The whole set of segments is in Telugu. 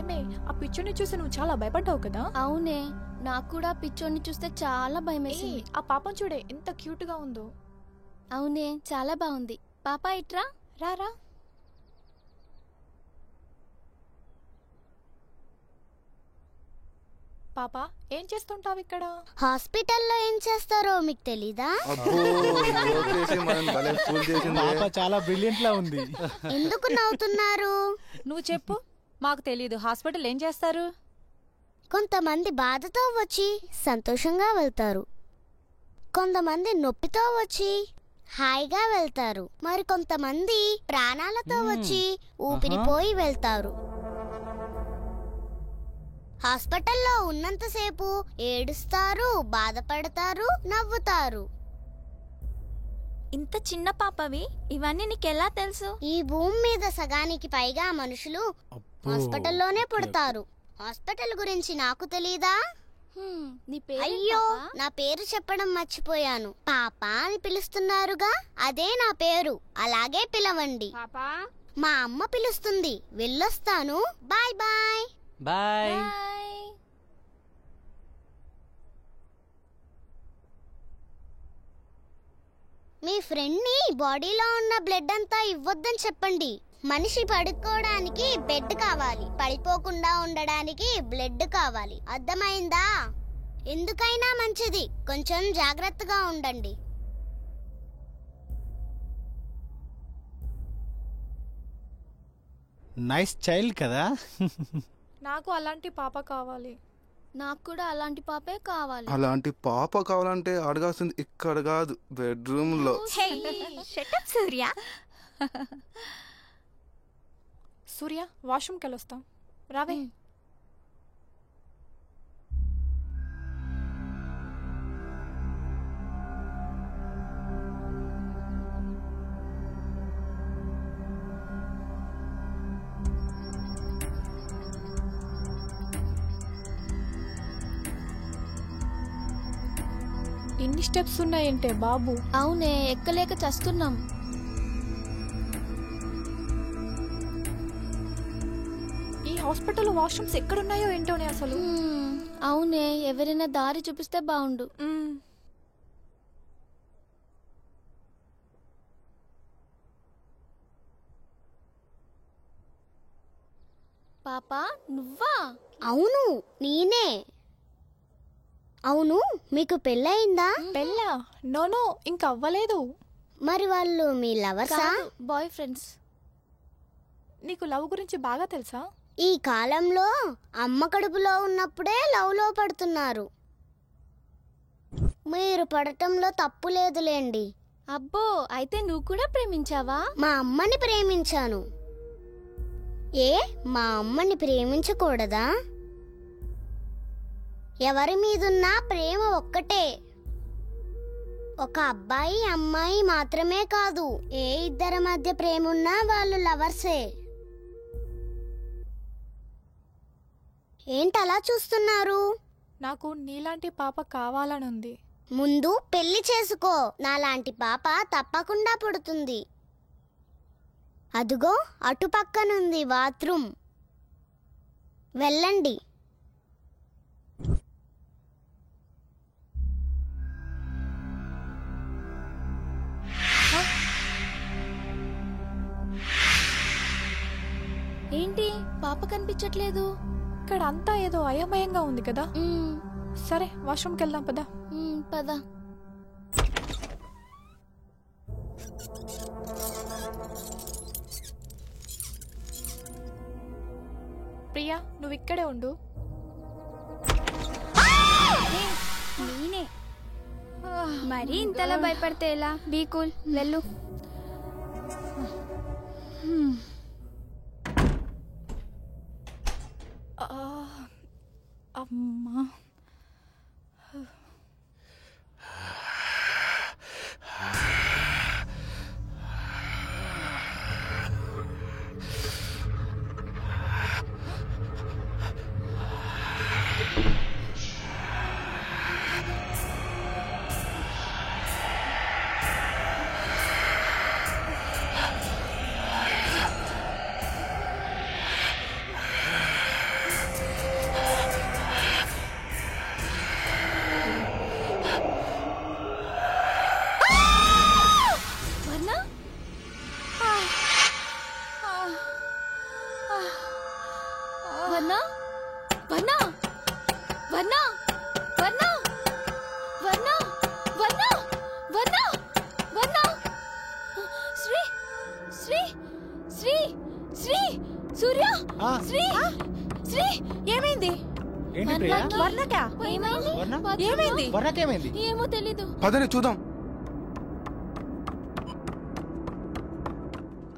ఏమే ఆ పిచ్చోని చూసి నువ్వు చాలా భయపడ్డావు కదా? అవునే, నాకు కూడా పిచ్చోని చూస్తే చాలా భయమేసింది. ఆ పాపం చూడే ఎంత క్యూట్ గా ఉందో. అవునే, చాలా బాగుంది. పాపా ఇట్రా. రారా. పాపా ఏం చేస్తుంటావు ఇక్కడ? హాస్పిటల్లో ఏం చేస్తారో మీకు తెలీదా? పాప చాలా బ్రిలియంట్ లా ఉంది. ఎందుకు నవ్వుతున్నారు? నువ్వు చెప్పు, మాకు తెలీదు. హాస్పిటల్ ఏం చేస్తారు? కొంతమంది బాధతో వచ్చి సంతోషంగా వెళ్తారు, కొంతమంది నొప్పితో వచ్చి హాయిగా వెళ్తారు, మరి కొంతమంది ప్రాణాలతో వచ్చి ఊపిరిపోయి వెళ్తారు. హాస్పిటల్లో ఉన్నంతసేపు ఏడుస్తారు, బాధపడతారు, నవ్వుతారు. ఇంత చిన్న పాపవి, ఇవన్నీ నీకెలా తెలుసు? ఈ భూమి మీద సగానికి పైగా మనుషులు హాస్పిటల్లోనే పుడతారు. హాస్పిటల్ గురించి నాకు తెలీదా? నీ పేరు? అయ్యో, నా పేరు చెప్పడం మర్చిపోయాను. పాప అని పిలుస్తున్నారుగా, అదే నా పేరు. అలాగే పిలవండి. మా అమ్మ పిలుస్తుంది, వెళ్ళొస్తాను. Bye bye. బాయ్. మీ ఫ్రెండ్ ని బాడీలో ఉన్న బ్లడ్ అంతా ఇవ్వొద్దని చెప్పండి. మనిషి పడుకోవడానికి బెడ్ కావాలి, పడిపోకుండా ఉండడానికి బ్లడ్ కావాలి. అర్థమైందా? ఎందుకైనా మంచిది, కొంచెం జాగ్రత్తగా ఉండండి. నైస్ చైల్డ్ కదా. నాకు అలాంటి పాప కావాలి. నాకు కూడా అలాంటి పాపే కావాలి. అలాంటి పాప కావాలంటే అడగాల్సింది ఇక్కడ కాదు, బెడ్రూమ్ లో. సూర్య, సూర్య వాష్రూమ్కి వెళ్ళొస్తాం, రావే. ఎన్ని స్టెప్స్ ఉన్నాయంటే బాబు. అవునే, ఎక్కలేక చస్తున్నాం. ఈ హాస్పిటల్ వాష్రూమ్స్ ఎక్కడున్నాయో ఏంటోనే అసలు. అవునే, ఎవరైనా దారి చూపిస్తే బాగుండు. పాపా నువ్వా? అవును, నేనే. అవును, మీకు పెళ్ళయిందా? పెళ్ళా? నో, ఇంకా అవ్వలేదు. మరి వాళ్ళు మీ లవర్సా? Boyfriends. నీకు లవ్ గురించి బాగా తెలుసా? ఈ కాలంలో అమ్మ కడుపులో ఉన్నప్పుడే లవ్లో పడుతున్నారు. మీరు పడటంలో తప్పు లేదులేండి. అబ్బో, అయితే నువ్వు కూడా ప్రేమించావా? మా అమ్మని ప్రేమించాను. ఏ, మా అమ్మని ప్రేమించకూడదా? ఎవరి మీదున్నా ప్రేమ ఒక్కటే. ఒక అబ్బాయి అమ్మాయి మాత్రమే కాదు, ఏ ఇద్దరి మధ్య ప్రేమ ఉన్నా వాళ్ళు లవర్సే. ఏంటలా చూస్తున్నారు? నాకు నీలాంటి పాప కావాలనుంది. ముందు పెళ్లి చేసుకో, నాలాంటి పాప తప్పకుండా పుడుతుంది. అదుగో అటుపక్కనుంది బాత్రూమ్, వెళ్ళండి. ఏంటి, పాప కనిపించట్లేదు? ఇక్కడ అంతా ఏదో అయోమయంగా ఉంది కదా. సరే వాష్రూమ్కి వెళ్దాం పదా. పద. ప్రియా, నువ్వు ఇక్కడే ఉండు. నేనే. మరీ ఇంతలా భయపడితే ఎలా? బీ కూల్, వెళ్ళు. అమ్మా, వర్ణ వర్ణ వర్ణ వర్ణ వర్ణ వర్ణ వర్ణ వర్ణ శ్రీ శ్రీ శ్రీ శ్రీ సూర్య ఆ. శ్రీ శ్రీ ఏమైంది? ఏంటి ప్రియా? వర్ణకా? ఏమైంది వర్ణ? ఏమైంది? వర్ణకేమైంది? ఏమో తెలీదు. పదని చూద్దాం.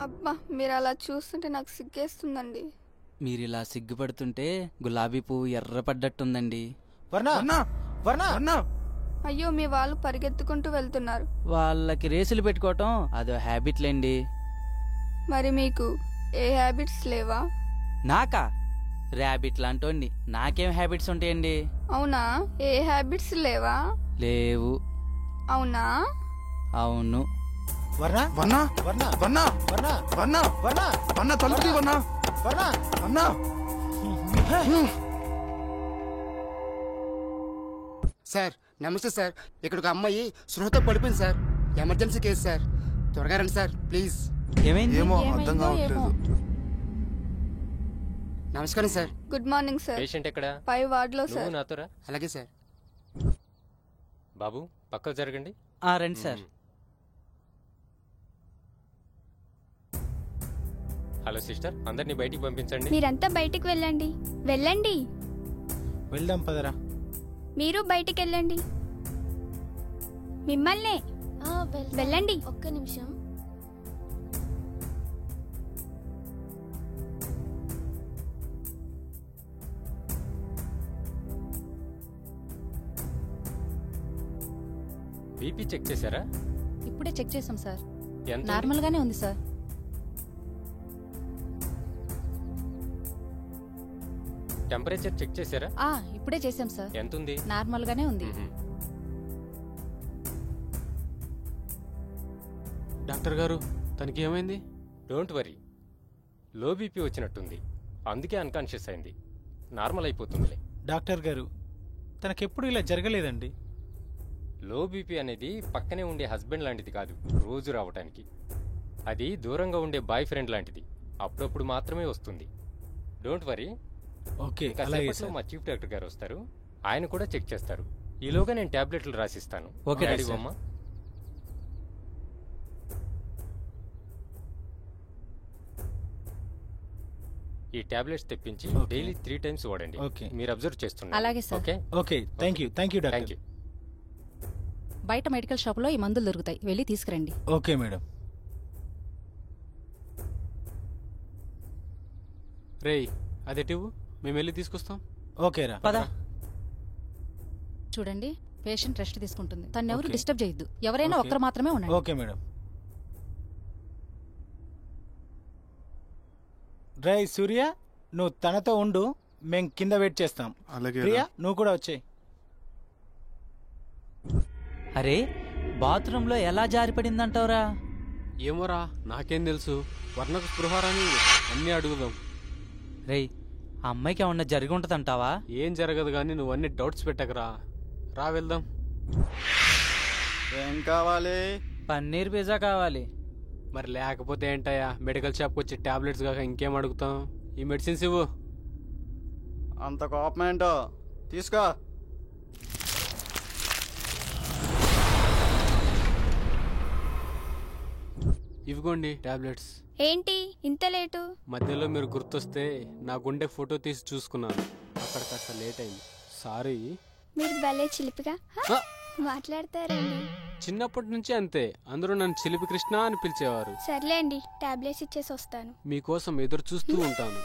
అబ్బా మీరు అలా చూస్తుంటే నాకు సిగ్గేస్తుందండి. మీరిలా సిగ్గుపడుతుంటే గులాబీ పువ్వు ఎర్రపడ్డట్టుందండి. వర్ణ వర్ణ వర్ణ వర్ణ అయ్యో మీ వాళ్ళు పరిగెత్తుకుంటూ వెళ్తున్నారు. వాళ్ళకి రేసులు పెట్టుకోవటం అదో హ్యాబిట్లేండి. మరి మీకు ఏ హ్యాబిట్స్ లేవా? నాకా? ర్యాబిట్ లాంటోండి, నాకేం హ్యాబిట్స్ ఉంటాయండి? అవునా? ఏ హ్యాబిట్స్ లేవా? లేవు. అవునా? అవును. వర్ణ వర్ణ వర్ణ వర్ణ వర్ణ వర్ణ వర్ణ వర్ణ తలుపుది వర్ణ వర్ణ వర్ణ. సార్ నమస్తే సార్. ఇక్కడ ఒక అమ్మాయి స్పృహతో పడిపోయింది సార్. Emergency case sir. త్వరగా రండి సార్ ప్లీజ్. ఏమైంది? ఏమో ఏమైందో అర్థం కావట్లేదు. ఏమో. నమస్కారం sir. Good morning sir. Patient ఎక్కడ? పై వార్డులో నువ్వు సార్. నాతోరా. అలాగే సార్. బాబు పక్కకు జరగండి. రండి సార్. హలో సిస్టర్, అందరినీ బయటికి పంపించండి. మీరంతా బయటికి వెళ్ళండి. వెళ్ళండి. వెళ్దాం పదరా. మీరు బయటికి వెళ్ళండి. మిమ్మల్నే వెళ్ళండి. ఒక్క నిమిషం. బీపీ చెక్ చేశారా? ఇప్పుడే చెక్ చేసాం సార్. ఎంత? నార్మల్ గానే ఉంది సార్. టెంపరేచర్ చెక్ చేశారా? ఇప్పుడే చేసాం సార్. ఎంత ఉంది? నార్మల్ గానే ఉంది. డాక్టర్ గారు తనకి ఏమైంది? డోంట్ వరీ, లో బీపీ వచ్చినట్టుంది, అందుకే అన్కాన్షియస్ అయింది. నార్మల్ అయిపోతుందిలే. డాక్టర్ గారు తనకెప్పుడు ఇలా జరగలేదండి. లో బీపీ అనేది పక్కనే ఉండే హస్బెండ్ లాంటిది కాదు, రోజు రావటానికి. అది దూరంగా ఉండే బాయ్ ఫ్రెండ్ లాంటిది, అప్పుడప్పుడు మాత్రమే వస్తుంది. Don't worry. ఓకే ఇంకా అలాగే సేపట్లో సార్. మా చీఫ్ డాక్టర్ గారు వస్తారు, ఆయన కూడా చెక్ చేస్తారు. ఈలోగా నేను టాబ్లెట్లు రాసిస్తాను. Okay, ready sir. అమ్మా. ఈ టాబ్లెట్స్ తెప్పించి ఓకే. డైలీ 3 times వాడండి. ఓకే. మీరు అబ్జర్వ్ చేస్తున్నారు. అలాగే sir. Okay, okay thank you thank doctor. You. బయట మెడికల్ షాప్ లో ఈ మందులు దొరుకుతాయి, వెళ్ళి తీసుకురండి. Okay madam. రేయ్ అదెటివు, మేము వెళ్ళి తీసుకొస్తాం. ఓకేరా. పద. చూడండి, పేషెంట్ రెస్ట్ తీసుకుంటుంది. తను ఎవరు ఓకే. డిస్టర్బ్ చేయొద్దు. ఎవరైనా ఓకే. ఒక్కరు మాత్రమే ఉండండి. Okay madam. డ్రై సూర్య నువ్వు తనతో ఉండు, మేం కింద వెయిట్ చేస్తాం. అలాగే ప్రియా నువ్వు కూడా వచ్చేయ్. అరే, బాత్రూంలో ఎలా జారిపడిందంటావురా? ఏమోరా నాకేం తెలుసు. వర్ణకు స్పృహారాని అన్నీ అడుగుదాం. రేయ్, ఆ అమ్మాయికి ఏమన్నా జరిగి ఉంటదంటావా? ఏం జరగదు కానీ నువ్వు అన్ని డౌట్స్ పెట్టకరా. రా వెళ్దాం. ఏం కావాలి? పన్నీర్ పిజ్జా కావాలి. మరి లేకపోతే ఏంటయ్యా, మెడికల్ షాప్కి వచ్చి టాబ్లెట్స్ కాక ఇంకేం అడుగుతాం. ఈ మెడిసిన్స్ ఇవ్వు. అంత కోపం ఏంటో తీసుకో. ఇవిగోండి టాబ్లెట్స్. ఏంటి ఇంత లేటు? మధ్యలో మీరు గుర్తొస్తే నా గుండె ఫోటో తీసి చూసుకున్నాను, అక్కడ కాస్త లేట్ అయింది. సారీ. మీరు భలే చిలిపిగా ఆ! మాట్లాడతారండి. చిన్నప్పటి నుంచి అంతే, అందరూ నన్ను చిలిపి కృష్ణ అని పిలిచేవారు. సర్లేండి, టాబ్లెట్స్ ఇచ్చేసి వస్తాను. మీకోసం ఎదురు చూస్తూ ఉంటాను.